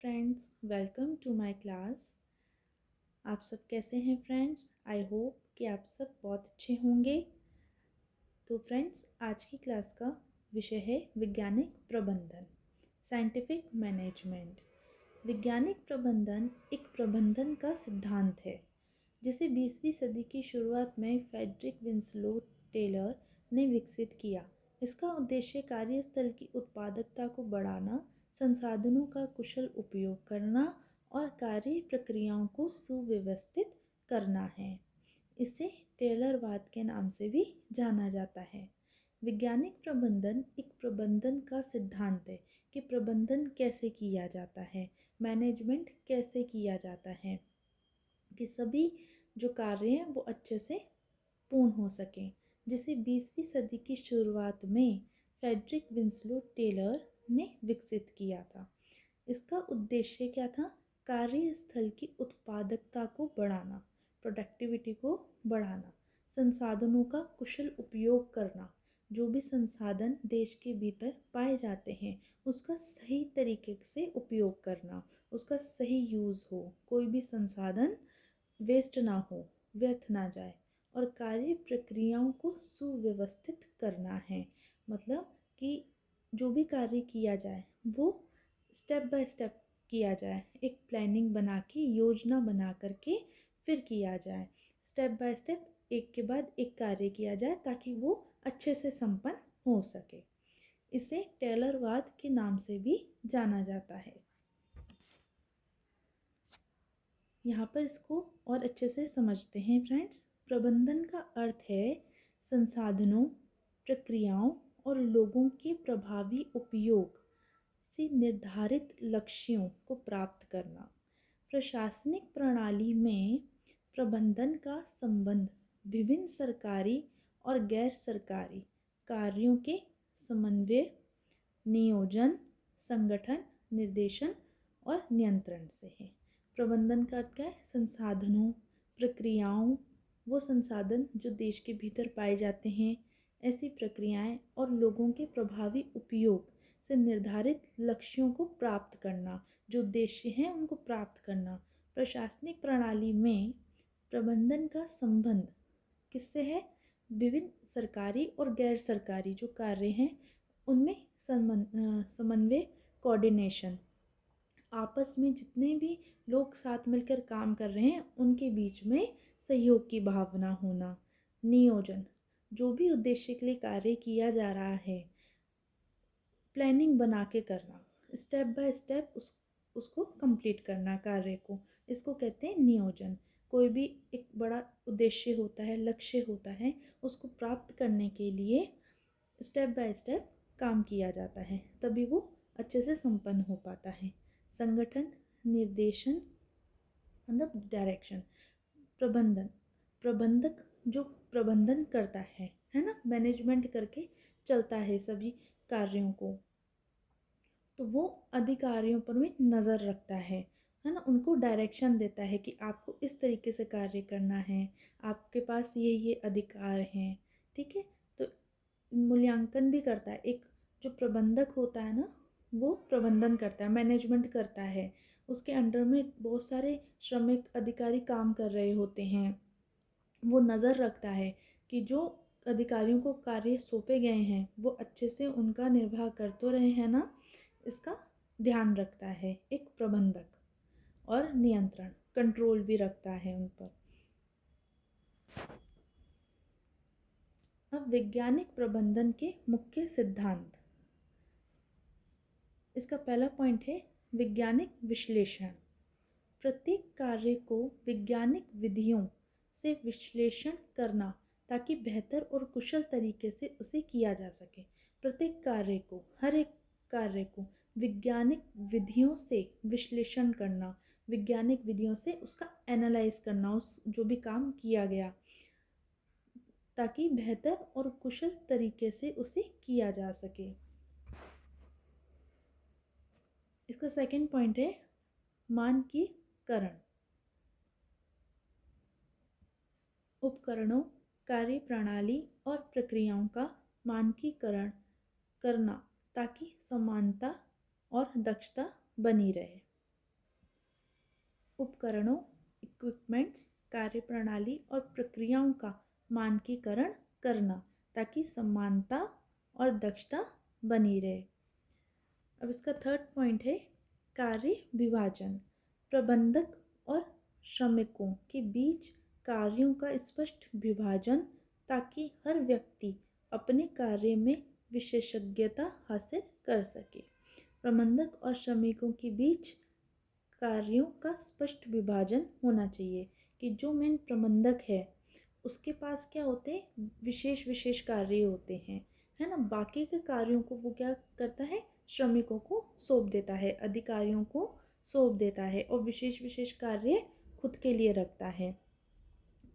Friends, welcome to my class. आप सब कैसे हैं फ्रेंड्स? आई होप कि आप सब बहुत अच्छे होंगे। तो फ्रेंड्स, आज की क्लास का विषय है वैज्ञानिक प्रबंधन, साइंटिफिक मैनेजमेंट। वैज्ञानिक प्रबंधन एक प्रबंधन का सिद्धांत है जिसे 20वीं सदी की शुरुआत में फ्रेडरिक विंसलो टेलर ने विकसित किया। इसका उद्देश्य कार्यस्थल की उत्पादकता को बढ़ाना, संसाधनों का कुशल उपयोग करना और कार्य प्रक्रियाओं को सुव्यवस्थित करना है। इसे टेलरवाद के नाम से भी जाना जाता है। वैज्ञानिक प्रबंधन एक प्रबंधन का सिद्धांत है कि प्रबंधन कैसे किया जाता है, मैनेजमेंट कैसे किया जाता है कि सभी जो कार्य हैं वो अच्छे से पूर्ण हो सकें, जिसे 20वीं सदी की शुरुआत में फ्रेडरिक विंसलो टेलर ने विकसित किया था। इसका उद्देश्य क्या था? कार्यस्थल की उत्पादकता को बढ़ाना, प्रोडक्टिविटी को बढ़ाना, संसाधनों का कुशल उपयोग करना, जो भी संसाधन देश के भीतर पाए जाते हैं उसका सही तरीके से उपयोग करना, उसका सही यूज़ हो, कोई भी संसाधन वेस्ट ना हो, व्यर्थ ना जाए, और कार्य प्रक्रियाओं को सुव्यवस्थित करना है। मतलब कि जो भी कार्य किया जाए वो स्टेप बाय स्टेप किया जाए, एक प्लानिंग बना के, योजना बना करके फिर किया जाए। स्टेप बाय स्टेप एक के बाद एक कार्य किया जाए ताकि वो अच्छे से संपन्न हो सके। इसे टेलरवाद के नाम से भी जाना जाता है। यहाँ पर इसको और अच्छे से समझते हैं फ्रेंड्स। प्रबंधन का अर्थ है संसाधनों, प्रक्रियाओं और लोगों के प्रभावी उपयोग से निर्धारित लक्ष्यों को प्राप्त करना। प्रशासनिक प्रणाली में प्रबंधन का संबंध विभिन्न सरकारी और गैर सरकारी कार्यों के समन्वय, नियोजन, संगठन, निर्देशन और नियंत्रण से है। प्रबंधन का अर्थ क्या है? संसाधनों, प्रक्रियाओं, वो संसाधन जो देश के भीतर पाए जाते हैं, ऐसी प्रक्रियाएं और लोगों के प्रभावी उपयोग से निर्धारित लक्ष्यों को प्राप्त करना, जो उद्देश्य हैं उनको प्राप्त करना। प्रशासनिक प्रणाली में प्रबंधन का संबंध किससे है? विभिन्न सरकारी और गैर सरकारी जो कार्य हैं उनमें समन्वय, कोऑर्डिनेशन, आपस में जितने भी लोग साथ मिलकर काम कर रहे हैं उनके बीच में सहयोग की भावना होना। नियोजन, जो भी उद्देश्य के लिए कार्य किया जा रहा है प्लानिंग बना के करना, स्टेप बाय स्टेप उसको कंप्लीट करना कार्य को, इसको कहते हैं नियोजन। कोई भी एक बड़ा उद्देश्य होता है, लक्ष्य होता है, उसको प्राप्त करने के लिए स्टेप बाय स्टेप काम किया जाता है, तभी वो अच्छे से संपन्न हो पाता है। संगठन, निर्देशन मतलब डायरेक्शन। प्रबंधन, प्रबंधक जो प्रबंधन करता है ना, मैनेजमेंट करके चलता है सभी कार्यों को, तो वो अधिकारियों पर भी नज़र रखता है ना, उनको डायरेक्शन देता है कि आपको इस तरीके से कार्य करना है, आपके पास ये अधिकार हैं। ठीक है, तो मूल्यांकन भी करता है। एक जो प्रबंधक होता है ना, वो प्रबंधन करता है, मैनेजमेंट करता है, उसके अंडर में बहुत सारे श्रमिक अधिकारी काम कर रहे होते हैं। वो नज़र रखता है कि जो अधिकारियों को कार्य सौंपे गए हैं वो अच्छे से उनका निर्वाह कर तो रहे हैं ना, इसका ध्यान रखता है एक प्रबंधक। और नियंत्रण, कंट्रोल भी रखता है उन पर। अब वैज्ञानिक प्रबंधन के मुख्य सिद्धांत। इसका पहला पॉइंट है वैज्ञानिक विश्लेषण। प्रत्येक कार्य को वैज्ञानिक विधियों से विश्लेषण करना ताकि बेहतर और कुशल तरीके से उसे किया जा सके। प्रत्येक कार्य को, हर एक कार्य को वैज्ञानिक विधियों से विश्लेषण करना, वैज्ञानिक विधियों से उसका एनालाइज करना, उस जो भी काम किया गया, ताकि बेहतर और कुशल तरीके से उसे किया जा सके। इसका सेकंड पॉइंट है मानकीकरण। उपकरणों, कार्यप्रणाली और प्रक्रियाओं का मानकीकरण करना ताकि समानता और दक्षता बनी रहे। उपकरणों, इक्विपमेंट्स, कार्यप्रणाली और प्रक्रियाओं का मानकीकरण करना, ताकि समानता और दक्षता बनी रहे। अब इसका थर्ड पॉइंट है कार्य विभाजन। प्रबंधक और श्रमिकों के बीच कार्यों का स्पष्ट विभाजन, ताकि हर व्यक्ति अपने कार्य में विशेषज्ञता हासिल कर सके। प्रबंधक और श्रमिकों के बीच कार्यों का स्पष्ट विभाजन होना चाहिए कि जो मेन प्रबंधक है उसके पास क्या होते हैं, विशेष विशेष कार्य होते हैं, है ना। बाकी के कार्यों को वो क्या करता है, श्रमिकों को सौंप देता है, अधिकारियों को सौंप देता है, और विशेष विशेष कार्य खुद के लिए रखता है।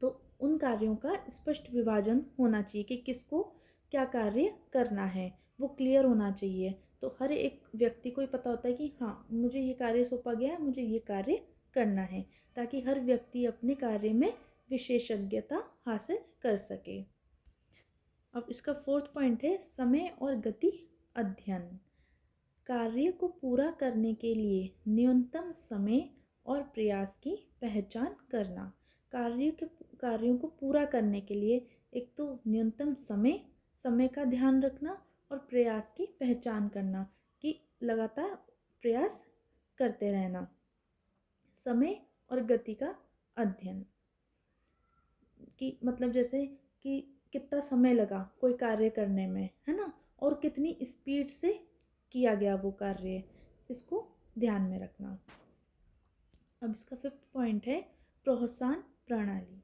तो उन कार्यों का स्पष्ट विभाजन होना चाहिए कि किसको क्या कार्य करना है, वो क्लियर होना चाहिए। तो हर एक व्यक्ति को ही पता होता है कि हाँ, मुझे ये कार्य सौंपा गया है, मुझे ये कार्य करना है, ताकि हर व्यक्ति अपने कार्य में विशेषज्ञता हासिल कर सके। अब इसका फोर्थ पॉइंट है समय और गति अध्ययन। कार्य को पूरा करने के लिए न्यूनतम समय और प्रयास की पहचान करना। कार्यों को पूरा करने के लिए एक तो न्यूनतम समय का ध्यान रखना, और प्रयास की पहचान करना कि लगातार प्रयास करते रहना। समय और गति का अध्ययन कि मतलब जैसे कि कितना समय लगा कोई कार्य करने में, है ना, और कितनी स्पीड से किया गया वो कार्य, इसको ध्यान में रखना। अब इसका फिफ्थ पॉइंट है प्रोत्साहन प्रणाली।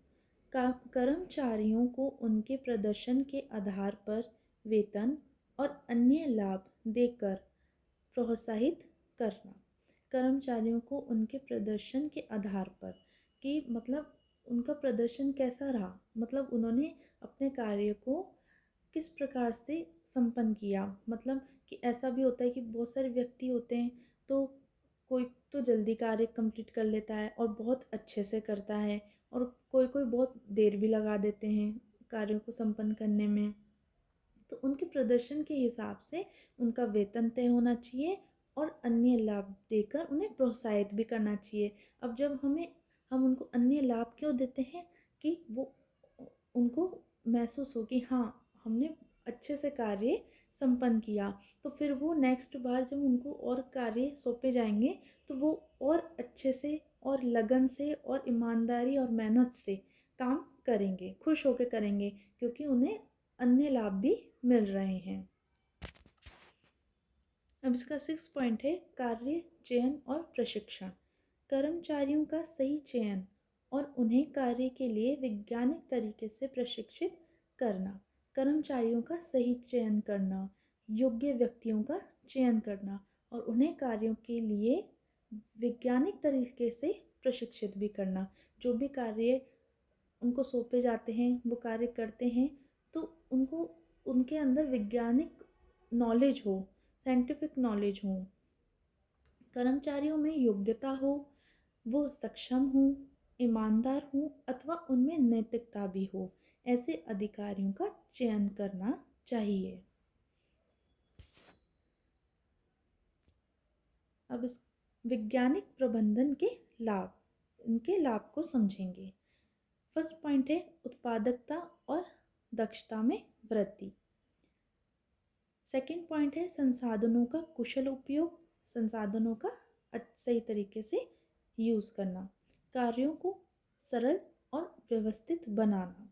कर्मचारियों को उनके प्रदर्शन के आधार पर वेतन और अन्य लाभ देकर प्रोत्साहित करना। कर्मचारियों को उनके प्रदर्शन के आधार पर, कि मतलब उनका प्रदर्शन कैसा रहा, मतलब उन्होंने अपने कार्य को किस प्रकार से संपन्न किया। मतलब कि ऐसा भी होता है कि बहुत सारे व्यक्ति होते हैं, तो कोई तो जल्दी कार्य कंप्लीट कर लेता है और बहुत अच्छे से करता है, और कोई कोई बहुत देर भी लगा देते हैं कार्यों को संपन्न करने में। तो उनके प्रदर्शन के हिसाब से उनका वेतन तय होना चाहिए और अन्य लाभ देकर उन्हें प्रोत्साहित भी करना चाहिए। अब जब हम उनको अन्य लाभ क्यों देते हैं, कि वो उनको महसूस हो कि हाँ, हमने अच्छे से कार्य संपन्न किया, तो फिर वो नेक्स्ट बार जब उनको और कार्य सौंपे जाएंगे तो वो और अच्छे से और लगन से और ईमानदारी और मेहनत से काम करेंगे, खुश होकर करेंगे, क्योंकि उन्हें अन्य लाभ भी मिल रहे हैं। अब इसका सिक्स पॉइंट है कार्य चयन और प्रशिक्षण। कर्मचारियों का सही चयन और उन्हें कार्य के लिए वैज्ञानिक तरीके से प्रशिक्षित करना। कर्मचारियों का सही चयन करना, योग्य व्यक्तियों का चयन करना, और उन्हें कार्यों के लिए वैज्ञानिक तरीके से प्रशिक्षित भी करना। जो भी कार्य उनको सौंपे जाते हैं वो कार्य करते हैं, तो उनको उनके अंदर वैज्ञानिक नॉलेज हो, साइंटिफिक नॉलेज हो, कर्मचारियों में योग्यता हो, वो सक्षम हो, ईमानदार हो, अथवा उनमें नैतिकता भी हो, ऐसे अधिकारियों का चयन करना चाहिए। अब इस वैज्ञानिक प्रबंधन के लाभ, इनके लाभ को समझेंगे। फर्स्ट पॉइंट है उत्पादकता और दक्षता में वृद्धि। सेकंड पॉइंट है संसाधनों का कुशल उपयोग, संसाधनों का सही तरीके से यूज़ करना। कार्यों को सरल और व्यवस्थित बनाना।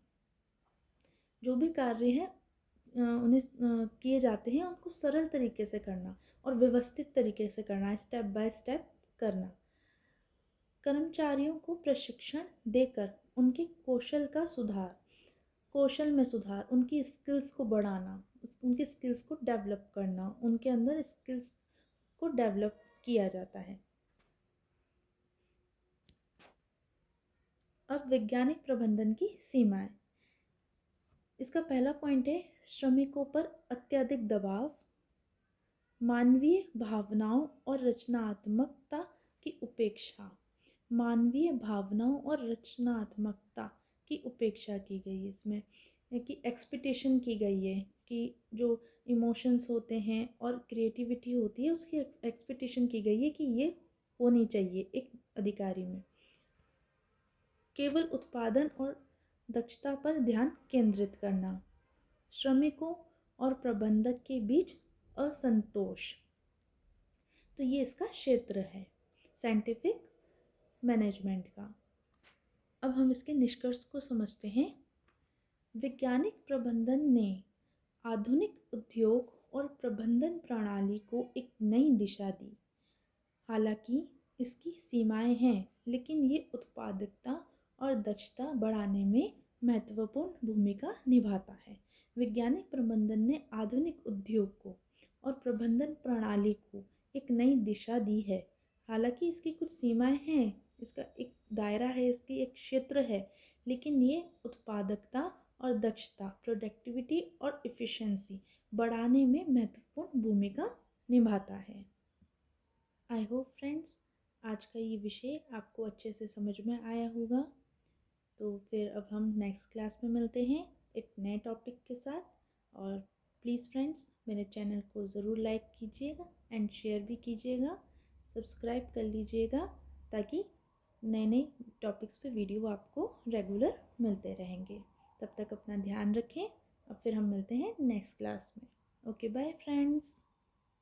जो भी कार्य हैं उन्हें किए जाते हैं उनको सरल तरीके से करना और व्यवस्थित तरीके से करना, स्टेप बाय स्टेप करना। कर्मचारियों को प्रशिक्षण देकर उनके कौशल में सुधार, उनकी स्किल्स को बढ़ाना, उनकी स्किल्स को डेवलप करना, उनके अंदर स्किल्स को डेवलप किया जाता है। अब वैज्ञानिक प्रबंधन की सीमाएं। इसका पहला पॉइंट है श्रमिकों पर अत्यधिक दबाव, मानवीय भावनाओं और रचनात्मकता की उपेक्षा। मानवीय भावनाओं और रचनात्मकता की उपेक्षा की गई है इसमें, कि एक्सपेक्टेशन की गई है कि जो इमोशंस होते हैं और क्रिएटिविटी होती है उसकी एक्सपेक्टेशन की गई है कि ये होनी चाहिए एक अधिकारी में। केवल उत्पादन और दक्षता पर ध्यान केंद्रित करना, श्रमिकों और प्रबंधक के बीच असंतोष। तो ये इसका क्षेत्र है साइंटिफिक मैनेजमेंट का। अब हम इसके निष्कर्ष को समझते हैं। वैज्ञानिक प्रबंधन ने आधुनिक उद्योग और प्रबंधन प्रणाली को एक नई दिशा दी। हालांकि इसकी सीमाएं हैं, लेकिन ये उत्पादकता और दक्षता बढ़ाने में महत्वपूर्ण भूमिका निभाता है। वैज्ञानिक प्रबंधन ने आधुनिक उद्योग को और प्रबंधन प्रणाली को एक नई दिशा दी है। हालांकि इसकी कुछ सीमाएं हैं, इसका एक दायरा है, इसकी एक क्षेत्र है, लेकिन ये उत्पादकता और दक्षता, प्रोडक्टिविटी और इफ़िशेंसी बढ़ाने में महत्वपूर्ण भूमिका निभाता है। आई होप फ्रेंड्स आज का ये विषय आपको अच्छे से समझ में आया होगा। तो फिर अब हम नेक्स्ट क्लास में मिलते हैं एक नए टॉपिक के साथ। और प्लीज़ फ्रेंड्स मेरे चैनल को ज़रूर लाइक कीजिएगा एंड शेयर भी कीजिएगा, सब्सक्राइब कर लीजिएगा, ताकि नए नए टॉपिक्स पे वीडियो आपको रेगुलर मिलते रहेंगे। तब तक अपना ध्यान रखें और फिर हम मिलते हैं नेक्स्ट क्लास में। Okay bye friends.